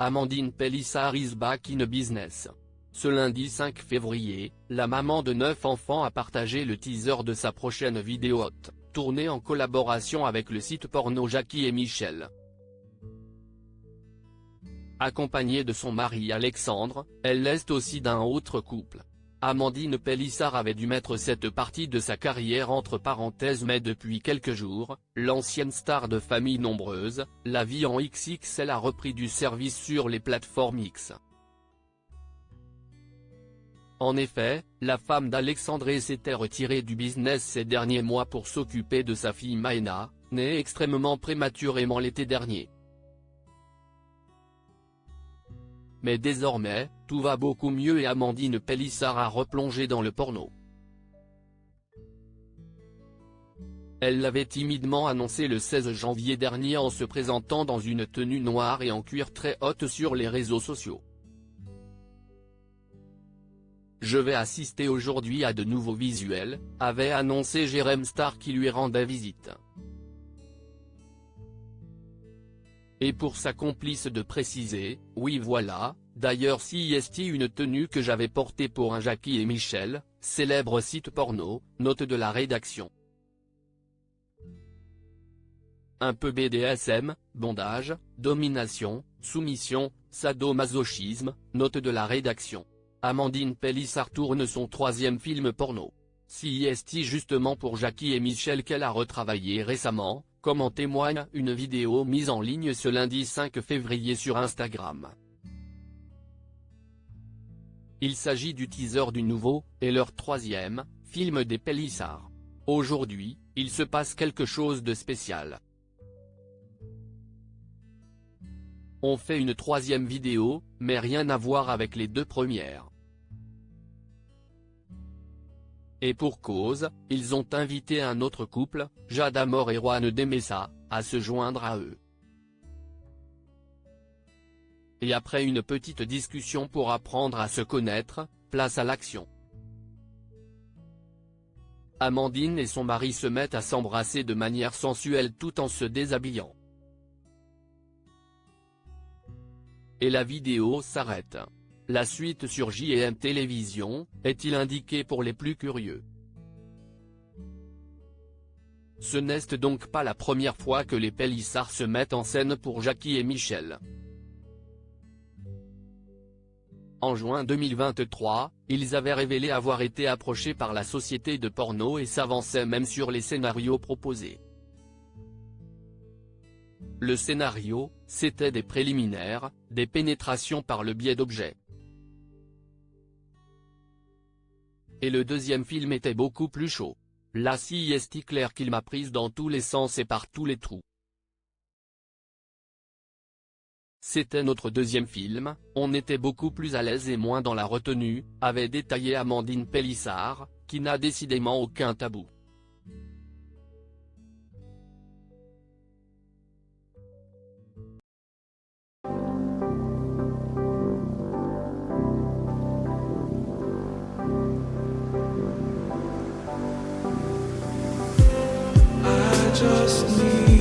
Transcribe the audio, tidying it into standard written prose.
Amandine Pélissard is back in business. Ce lundi 5 février, la maman de 9 enfants a partagé le teaser de sa prochaine vidéo hot, tournée en collaboration avec le site porno Jackie et Michel. Accompagnée de son mari Alexandre, elle l'est aussi d'un autre couple. Amandine Pélissard avait dû mettre cette partie de sa carrière entre parenthèses mais depuis quelques jours, l'ancienne star de familles nombreuses, la vie en XXL a repris du service sur les plateformes X. En effet, la femme d'Alexandre s'était retirée du business ces derniers mois pour s'occuper de sa fille Maëna, née extrêmement prématurément l'été dernier. Mais désormais, tout va beaucoup mieux et Amandine Pélissard a replongé dans le porno. Elle l'avait timidement annoncé le 16 janvier dernier en se présentant dans une tenue noire et en cuir très haute sur les réseaux sociaux. « Je vais assister aujourd'hui à de nouveaux visuels », avait annoncé Jérém Star qui lui rendait visite. Et pour sa complice de préciser, « Oui voilà, d'ailleurs c'est une tenue que j'avais portée pour un Jackie et Michel, célèbre site porno, note de la rédaction. Un peu BDSM, bondage, domination, soumission, sadomasochisme, note de la rédaction. Amandine Pélissard tourne son 3e film porno. C'est justement pour Jackie et Michel qu'elle a retravaillé récemment, comme en témoigne une vidéo mise en ligne ce lundi 5 février sur Instagram. Il s'agit du teaser du nouveau, et leur 3e, film des Pélissard. Aujourd'hui, il se passe quelque chose de spécial. On fait une 3e vidéo, mais rien à voir avec les 2 premières. Et pour cause, ils ont invité un autre couple, Jade Amor et Juan de Mesa, à se joindre à eux. Et après une petite discussion pour apprendre à se connaître, place à l'action. Amandine et son mari se mettent à s'embrasser de manière sensuelle tout en se déshabillant. Et la vidéo s'arrête. La suite sur JM Télévision, est-il indiqué pour les plus curieux. Ce n'est donc pas la première fois que les Pélissard se mettent en scène pour Jackie et Michel. En juin 2023, ils avaient révélé avoir été approchés par la société de porno et s'avançaient même sur les scénarios proposés. Le scénario, c'était des préliminaires, des pénétrations par le biais d'objets. Et le 2e film était beaucoup plus chaud. Là c'est clair qu'il m'a prise dans tous les sens et par tous les trous. C'était notre 2e film, on était beaucoup plus à l'aise et moins dans la retenue, avait détaillé Amandine Pélissard, qui n'a décidément aucun tabou. Just need